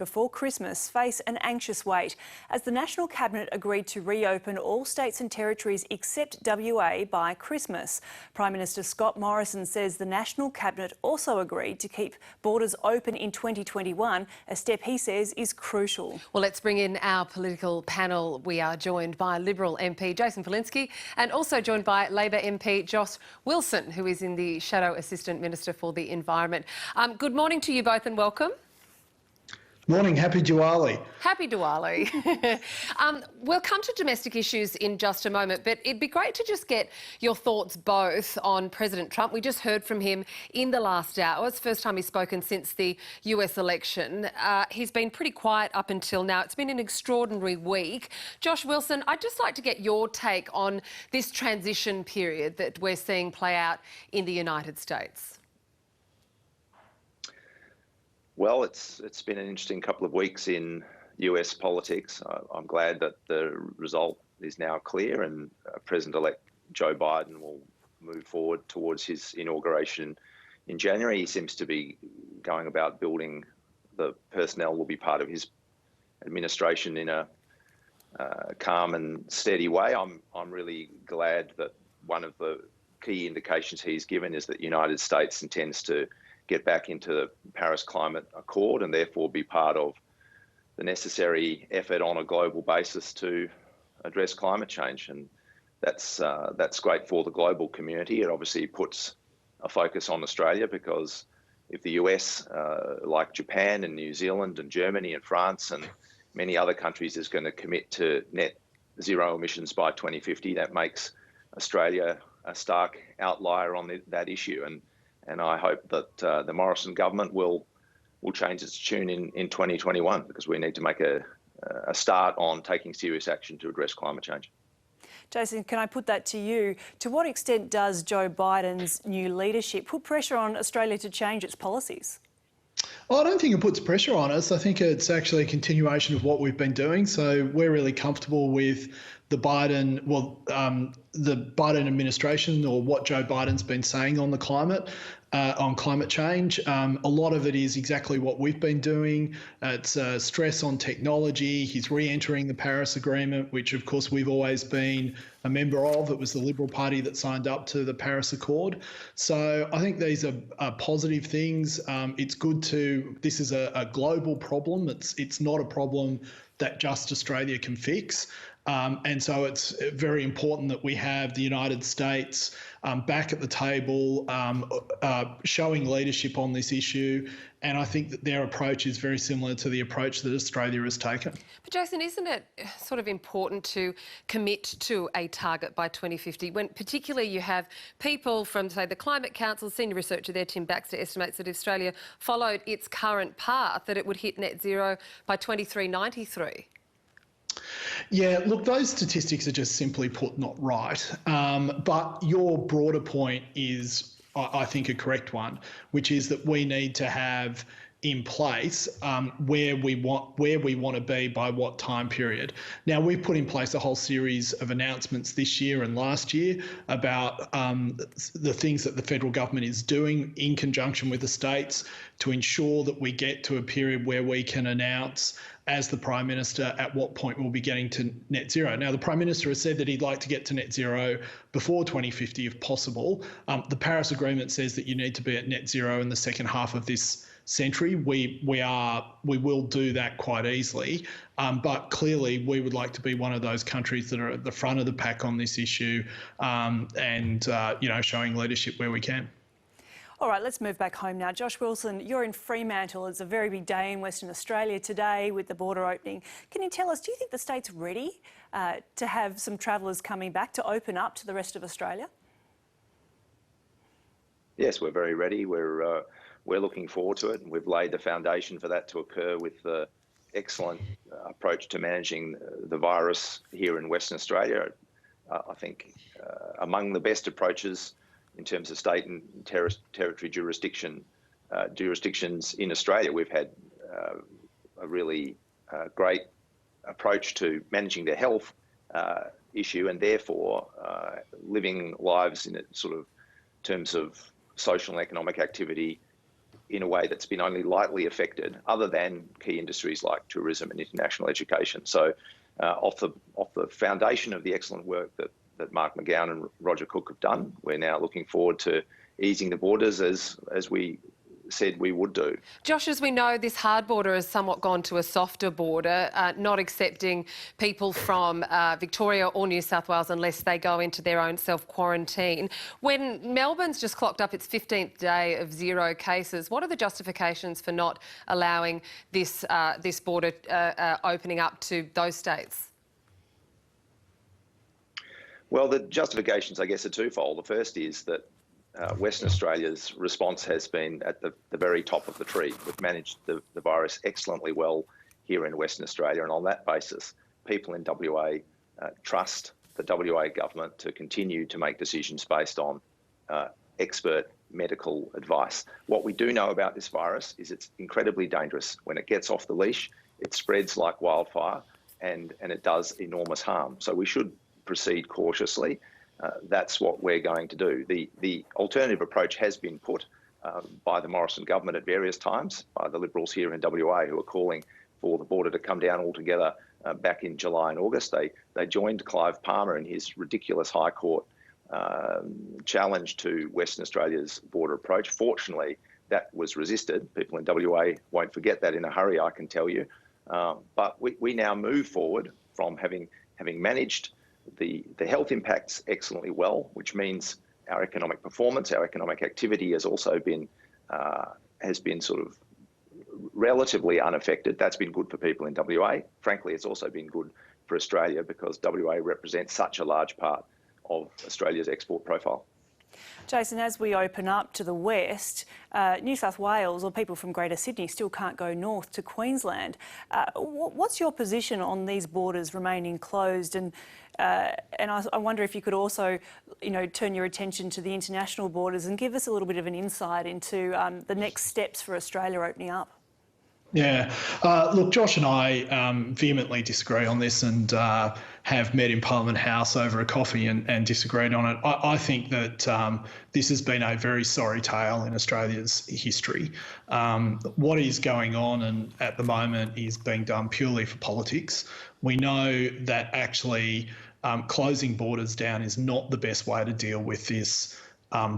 before Christmas face an anxious wait as the National Cabinet agreed to reopen all states and territories except WA by Christmas. Prime Minister Scott Morrison says the National Cabinet also agreed to keep borders open in 2021, a step he says is crucial. Well, let's bring in our political panel. We are joined by Liberal MP Jason Falinski and also joined by Labor MP Josh Wilson, who is in the Shadow Assistant Minister for the Environment. Good morning to you both and welcome. Morning, happy Diwali. Happy Diwali. We'll come to domestic issues in just a moment, but it'd be great to just get your thoughts both on President Trump. We just heard from him in the last hour. It's the first time he's spoken since the US election. He's been pretty quiet up until now. It's been an extraordinary week. Josh Wilson, I'd just like to get your take on this transition period that we're seeing play out in the United States. Well, it's been an interesting couple of weeks in US politics. I'm glad that the result is now clear and President-elect Joe Biden will move forward towards his inauguration in January. He seems to be going about building the personnel will be part of his administration in a calm and steady way. I'm really glad that one of the key indications he's given is that the United States intends to get back into the Paris Climate Accord and therefore be part of the necessary effort on a global basis to address climate change. And that's great for the global community. It obviously puts a focus on Australia because if the US, like Japan and New Zealand and Germany and France and many other countries, is going to commit to net zero emissions by 2050, that makes Australia a stark outlier on that issue. And I hope that the Morrison government will change its tune in 2021 because we need to make a start on taking serious action to address climate change. Jason, can I put that to you? To what extent does Joe Biden's new leadership put pressure on Australia to change its policies? Well, I don't think it puts pressure on us. I think it's actually a continuation of what we've been doing. So we're really comfortable with the Biden administration or what Joe Biden's been saying on the climate change. A lot of it is exactly what we've been doing. It's stress on technology. He's re-entering the Paris Agreement, which of course we've always been a member of. It was the Liberal Party that signed up to the Paris Accord. So I think these are positive things. It's good this is a global problem. It's not a problem that just Australia can fix. And so it's very important that we have the United States back at the table, showing leadership on this issue. And I think that their approach is very similar to the approach that Australia has taken. But Jason, isn't it sort of important to commit to a target by 2050 when particularly you have people from, say, the Climate Council, senior researcher there, Tim Baxter, estimates that if Australia followed its current path, that it would hit net zero by 2393? Yeah, look, those statistics are just simply put not right. But your broader point is, I think, a correct one, which is that we need to have in place where we want to be by what time period. Now, we've put in place a whole series of announcements this year and last year about the things that the federal government is doing in conjunction with the states to ensure that we get to a period where we can announce as the Prime Minister at what point we'll be getting to net zero. Now, the Prime Minister has said that he'd like to get to net zero before 2050 if possible. The Paris Agreement says that you need to be at net zero in the second half of this century. We will do that quite easily, but clearly we would like to be one of those countries that are at the front of the pack on this issue, and showing leadership where we can. All right, let's move back home now. Josh Wilson, you're in Fremantle. It's a very big day in Western Australia today with the border opening. Can you tell us, do you think the state's ready to have some travellers coming back to open up to the rest of Australia? Yes, we're very ready. We're looking forward to it, and we've laid the foundation for that to occur with the excellent approach to managing the virus here in Western Australia. I think among the best approaches in terms of state and territory jurisdictions in Australia. We've had a really great approach to managing the health issue and therefore living lives in a sort of terms of social and economic activity in a way that's been only lightly affected, other than key industries like tourism and international education. So off the foundation of the excellent work that Mark McGowan and Roger Cook have done, we're now looking forward to easing the borders as we said we would do. Josh, as we know, this hard border has somewhat gone to a softer border, not accepting people from Victoria or New South Wales unless they go into their own self-quarantine. When Melbourne's just clocked up its 15th day of 0 cases, what are the justifications for not allowing this border opening up to those states? Well, the justifications, I guess, are twofold. The first is that Western Australia's response has been at the very top of the tree. We've managed the virus excellently well here in Western Australia, and on that basis, people in WA trust the WA government to continue to make decisions based on expert medical advice. What we do know about this virus is it's incredibly dangerous. When it gets off the leash, it spreads like wildfire, and it does enormous harm. So we should proceed cautiously. That's what we're going to do. The alternative approach has been put by the Morrison government at various times, by the Liberals here in WA, who are calling for the border to come down altogether back in July and August. They joined Clive Palmer in his ridiculous High Court challenge to Western Australia's border approach. Fortunately, that was resisted. People in WA won't forget that in a hurry, I can tell you. But we now move forward from having managed the health impacts excellently well, which means our economic performance, our economic activity has also been sort of relatively unaffected. That's been good for people in WA. Frankly, it's also been good for Australia because WA represents such a large part of Australia's export profile. Jason, as we open up to the west, New South Wales or people from Greater Sydney still can't go north to Queensland. What's your position on these borders remaining closed? And I wonder if you could also, turn your attention to the international borders and give us a little bit of an insight into the next steps for Australia opening up. Yeah. Look, Josh and I vehemently disagree on this and have met in Parliament House over a coffee and disagreed on it. I think that this has been a very sorry tale in Australia's history. What is going on and at the moment is being done purely for politics. We know that actually closing borders down is not the best way to deal with this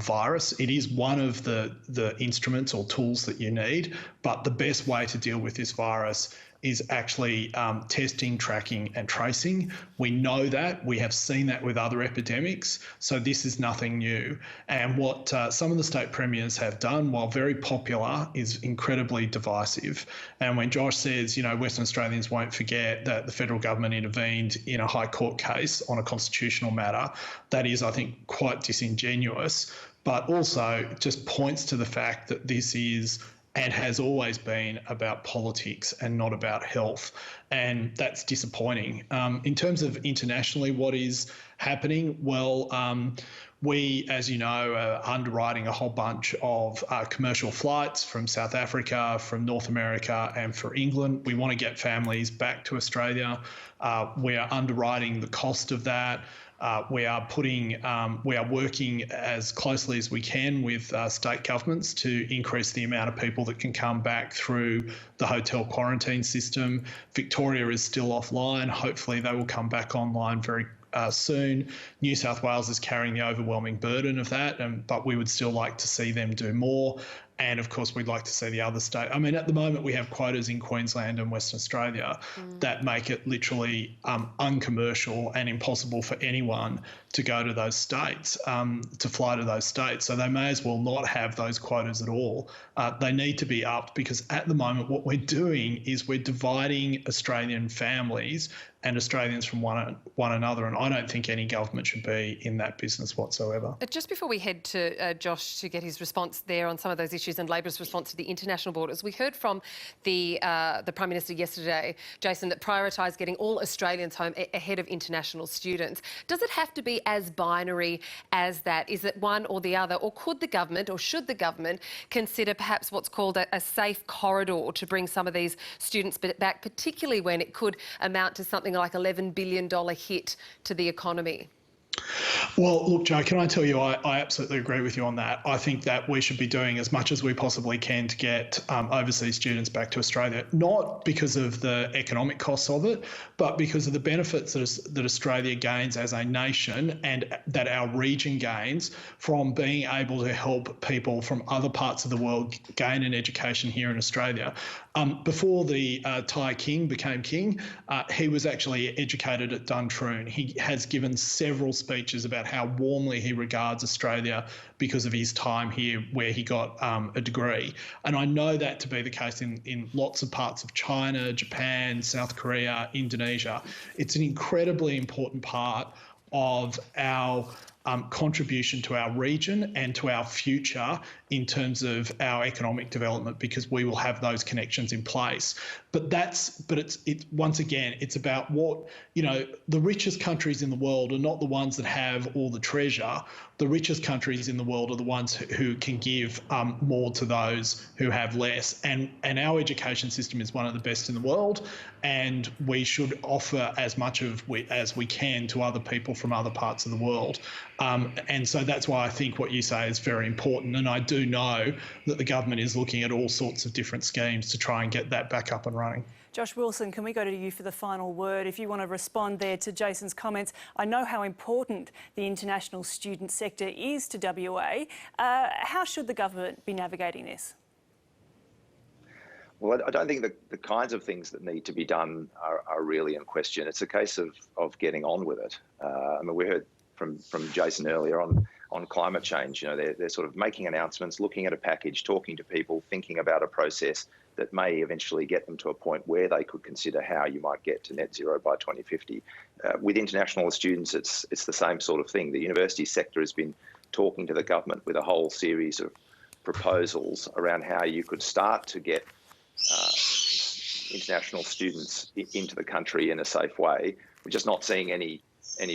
virus. It is one of the instruments or tools that you need, but the best way to deal with this virus is actually testing, tracking and tracing. We know that. We have seen that with other epidemics. So this is nothing new. And what some of the state premiers have done, while very popular, is incredibly divisive. And when Josh says, Western Australians won't forget that the federal government intervened in a High Court case on a constitutional matter, that is, I think, quite disingenuous, but also just points to the fact that this is and has always been about politics and not about health. And that's disappointing. In terms of internationally, what is happening? Well, we, as you know, are underwriting a whole bunch of commercial flights from South Africa, from North America and for England. We want to get families back to Australia. We are underwriting the cost of that. We are working as closely as we can with state governments to increase the amount of people that can come back through the hotel quarantine system. Victoria is still offline. Hopefully they will come back online very soon. New South Wales is carrying the overwhelming burden of that, but we would still like to see them do more. And of course, we'd like to see the other state. I mean, at the moment, we have quotas in Queensland and Western Australia that make it literally uncommercial and impossible for anyone to go to those states, to fly to those states. So they may as well not have those quotas at all. They need to be upped because at the moment, what we're doing is we're dividing Australian families and Australians from one another. And I don't think any government should be in that business whatsoever. Just before we head to Josh to get his response there on some of those issues and Labor's response to the international borders, we heard from the Prime Minister yesterday, Jason, that prioritise getting all Australians home ahead of international students. Does it have to be as binary as that? Is it one or the other? Or could the government or should the government consider perhaps what's called a safe corridor to bring some of these students back, particularly when it could amount to something like $11 billion hit to the economy? Well, look, Joe, can I tell you, I absolutely agree with you on that. I think that we should be doing as much as we possibly can to get overseas students back to Australia, not because of the economic costs of it, but because of the benefits that Australia gains as a nation and that our region gains from being able to help people from other parts of the world gain an education here in Australia. Before the Thai king became king, he was actually educated at Duntroon. He has given several speeches about how warmly he regards Australia because of his time here where he got a degree. And I know that to be the case in lots of parts of China, Japan, South Korea, Indonesia. It's an incredibly important part of our contribution to our region and to our future in terms of our economic development, because we will have those connections in place. But it's once again, it's about what, the richest countries in the world are not the ones that have all the treasure. The richest countries in the world are the ones who can give more to those who have less. And our education system is one of the best in the world, and we should offer as much as we can to other people from other parts of the world. And so that's why I think what you say is very important. And I do know that the government is looking at all sorts of different schemes to try and get that back up and running. Josh Wilson, can we go to you for the final word? If you want to respond there to Jason's comments, I know how important the international student sector is to WA. How should the government be navigating this? Well, I don't think the kinds of things that need to be done are really in question. It's a case of getting on with it. We heard from Jason earlier on climate change. They're sort of making announcements, looking at a package, talking to people, thinking about a process that may eventually get them to a point where they could consider how you might get to net zero by 2050. With international students, it's the same sort of thing. The university sector has been talking to the government with a whole series of proposals around how you could start to get international students into the country in a safe way. We're just not seeing any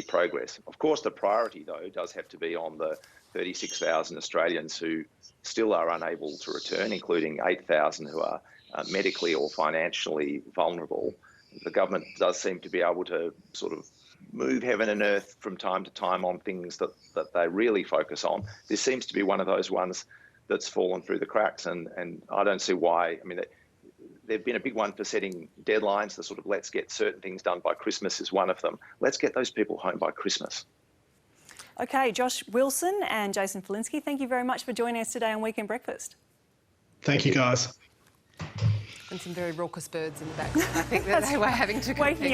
progress. Of course, the priority, though, does have to be on the 36,000 Australians who still are unable to return, including 8,000 who are medically or financially vulnerable. The government does seem to be able to sort of move heaven and earth from time to time on things that they really focus on. This seems to be one of those ones that's fallen through the cracks, and I don't see why. They've been a big one for setting deadlines. The sort of let's get certain things done by Christmas is one of them. Let's get those people home by Christmas. OK, Josh Wilson and Jason Falinski, thank you very much for joining us today on Weekend Breakfast. Thank you, guys. And some very raucous birds in the background. I think that they were having to compete.